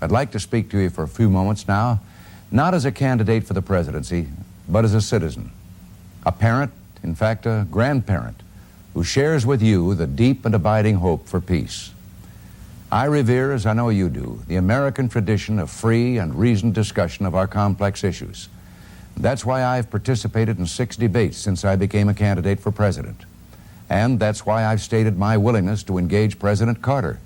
I'd like to speak to you for a few moments now, not as a candidate for the presidency, but as a citizen, a parent, in fact, a grandparent, who shares with you the deep and abiding hope for peace. I revere, as I know you do, the American tradition of free and reasoned discussion of our complex issues. That's why I've participated in 6 debates since I became a candidate for president. And that's why I've stated my willingness to engage President Carter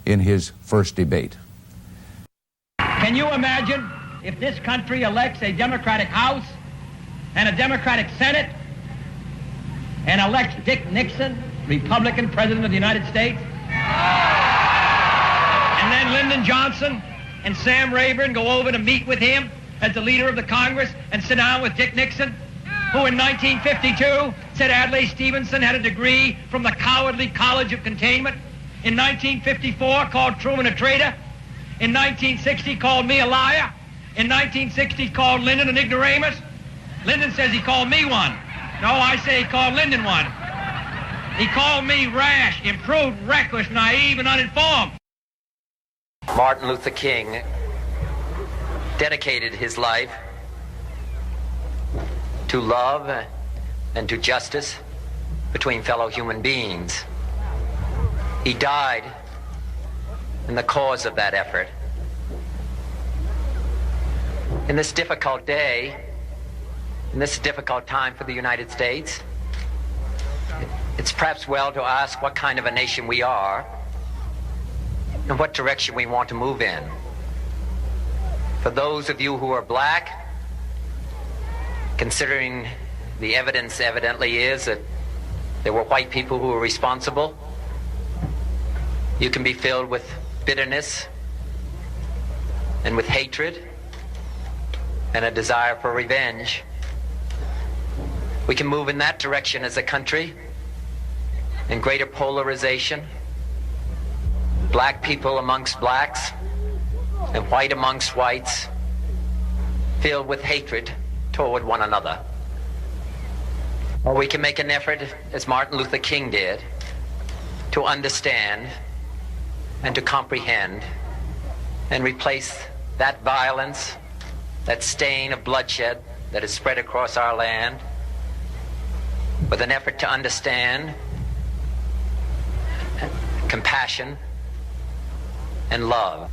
in his first debate. Can you imagine if this country elects a Democratic House and a Democratic Senate and elects Dick Nixon, Republican President of the United States? And then Lyndon Johnson and Sam Rayburn go over to meet with him as the leader of the Congress and sit down with Dick Nixon, who in 1952 said Adlai Stevenson had a degree from the Cowardly College of Containment. In 1954 called Truman a traitor. In 1960 called me a liar. In 1960 called Lyndon an ignoramus. Lyndon says he called me one. No, I say he called Lyndon one. He called me rash, imprudent, reckless, naive, and uninformed. Martin Luther King dedicated his life to love and to justice between fellow human beings. He died in the cause of that effort. In this difficult day, in this difficult time for the United States, it's perhaps well to ask what kind of a nation we are and what direction we want to move in. For those of you who are black, considering the evidence evidently is that there were white people who were responsible, you can be filled with bitterness and with hatred and a desire for revenge. We can move in that direction as a country, in greater polarization, black people amongst blacks and white amongst whites, filled with hatred toward one another. Or we can make an effort, as Martin Luther King did, to understand and to comprehend and replace that violence, that stain of bloodshed that is spread across our land, with an effort to understand, compassion, and love.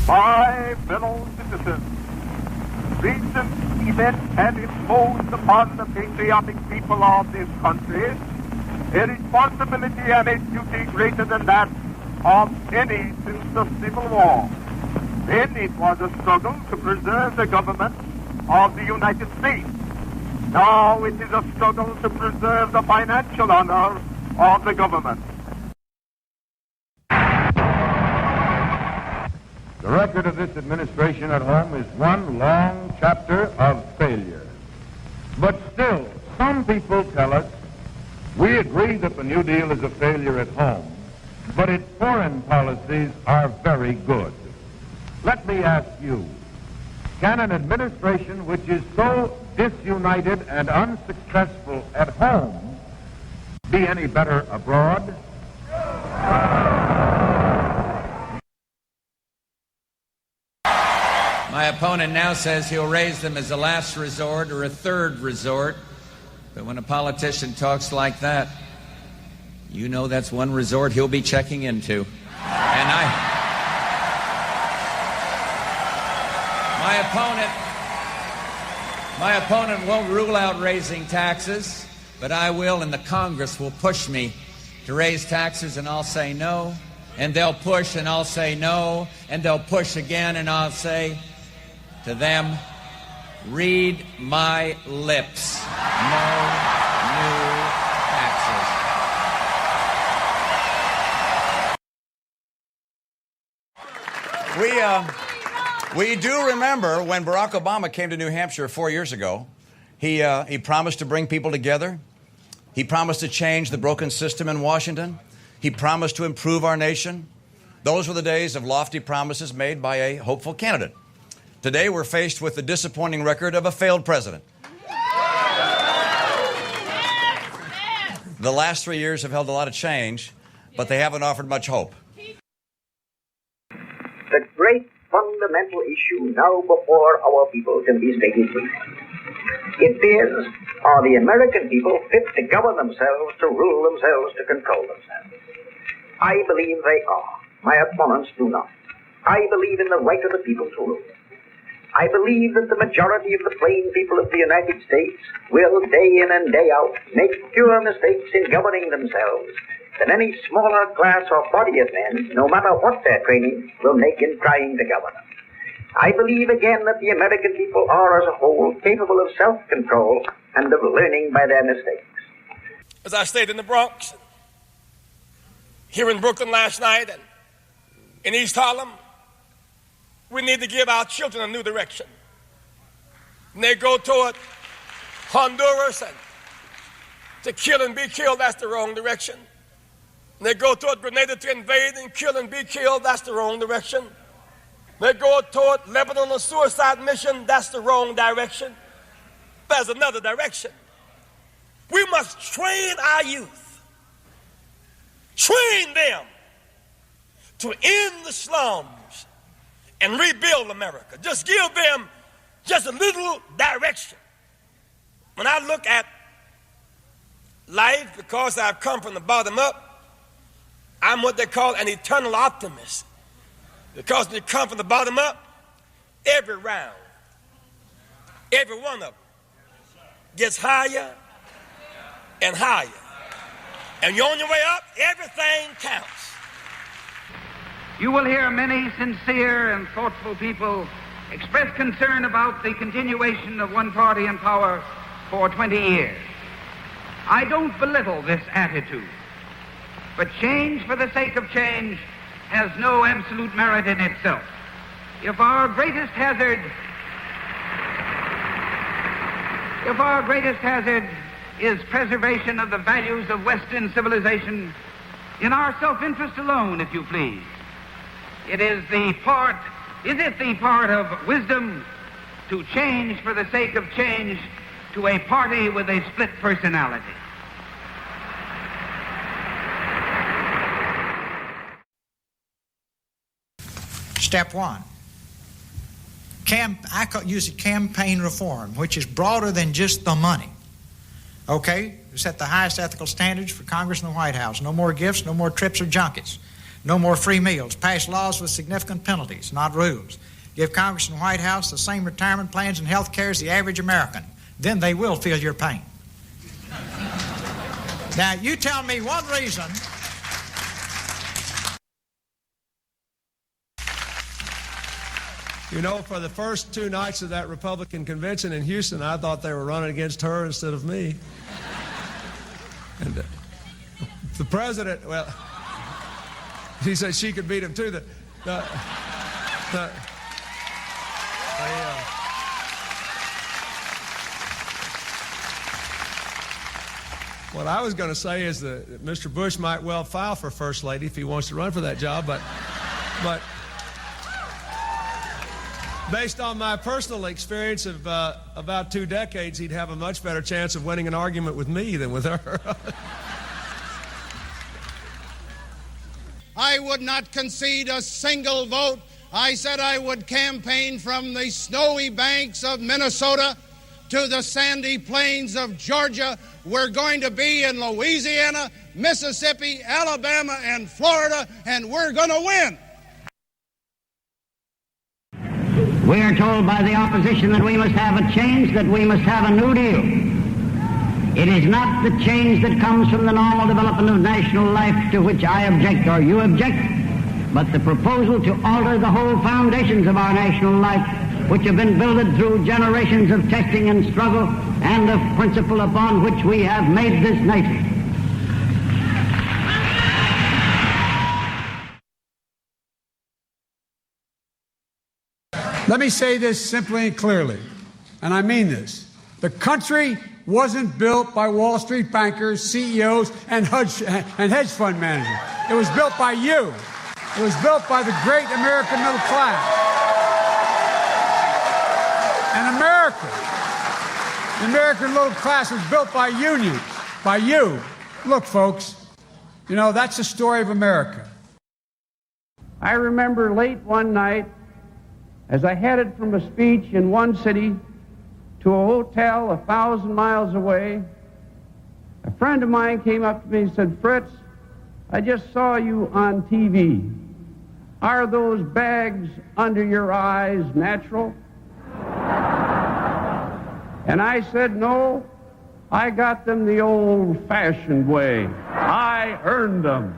My fellow citizens, recent events have imposed upon the patriotic people of this country a responsibility and a duty greater than that of any since the Civil War. Then it was a struggle to preserve the government of the United States. Now it is a struggle to preserve the financial honor of the government. The record of this administration at home is one long chapter of failure. But still, some people tell us, we agree that the New Deal is a failure at home, but its foreign policies are very good. Let me ask you, can an administration which is so disunited and unsuccessful at home be any better abroad? My opponent now says he'll raise them as a last resort or a third resort. But when a politician talks like that, you know that's one resort he'll be checking into. And my opponent won't rule out raising taxes, but I will, and the Congress will push me to raise taxes, and I'll say no. And they'll push, and I'll say no. And they'll push again, and I'll say to them, read my lips. No new taxes. We do remember when Barack Obama came to New Hampshire 4 years ago, he promised to bring people together. He promised to change the broken system in Washington. He promised to improve our nation. Those were the days of lofty promises made by a hopeful candidate. Today, we're faced with the disappointing record of a failed president. The last 3 years have held a lot of change, but they haven't offered much hope. The great fundamental issue now before our people can be stated briefly. It is, are the American people fit to govern themselves, to rule themselves, to control themselves? I believe they are. My opponents do not. I believe in the right of the people to rule. I believe that the majority of the plain people of the United States will, day in and day out, make fewer mistakes in governing themselves than any smaller class or body of men, no matter what their training, will make in trying to govern them. I believe again that the American people are, as a whole, capable of self-control and of learning by their mistakes. As I stayed in the Bronx, here in Brooklyn last night, and in East Harlem, we need to give our children a new direction. And they go toward Honduras and to kill and be killed, that's the wrong direction. And they go toward Grenada to invade and kill and be killed, that's the wrong direction. They go toward Lebanon, a suicide mission, that's the wrong direction. There's another direction. We must train our youth, train them to end the slums and rebuild America. Just give them just a little direction. When I look at life, because I've come from the bottom up, I'm what they call an eternal optimist. Because when you come from the bottom up, every round, every one of them gets higher and higher. And you're on your way up, everything counts. You will hear many sincere and thoughtful people express concern about the continuation of one party in power for 20 years. I don't belittle this attitude, but change for the sake of change has no absolute merit in itself. If our greatest hazard is preservation of the values of Western civilization, in our self-interest alone, if you please, is it the part of wisdom to change for the sake of change to a party with a split personality? Step one, I use it campaign reform, which is broader than just the money. Okay? Set the highest ethical standards for Congress and the White House. No more gifts, no more trips or junkets. No more free meals. Pass laws with significant penalties, not rules. Give Congress and the White House the same retirement plans and health care as the average American. Then they will feel your pain. Now, you tell me one reason. You know, for the first 2 nights of that Republican convention in Houston, I thought they were running against her instead of me. And the president, well, he said she could beat him too. What I was going to say is that Mr. Bush might well file for First Lady if he wants to run for that job, but based on my personal experience of about 2 decades, he'd have a much better chance of winning an argument with me than with her. I would not concede a single vote. I said I would campaign from the snowy banks of Minnesota to the sandy plains of Georgia. We're going to be in Louisiana, Mississippi, Alabama, and Florida, and we're going to win. We are told by the opposition that we must have a change, that we must have a New Deal. It is not the change that comes from the normal development of national life to which I object or you object, but the proposal to alter the whole foundations of our national life, which have been builded through generations of testing and struggle, and of principle upon which we have made this nation. Let me say this simply and clearly, and I mean this. The country wasn't built by Wall Street bankers, CEOs, and hedge fund managers. It was built by you. It was built by the great American middle class. And the American middle class was built by unions, by you. Look, folks, you know, that's the story of America. I remember late one night, as I headed from a speech in one city to a hotel 1,000 miles away, a friend of mine came up to me and said, "Fritz, I just saw you on TV. Are those bags under your eyes natural?" And I said, "No, I got them the old-fashioned way. I earned them."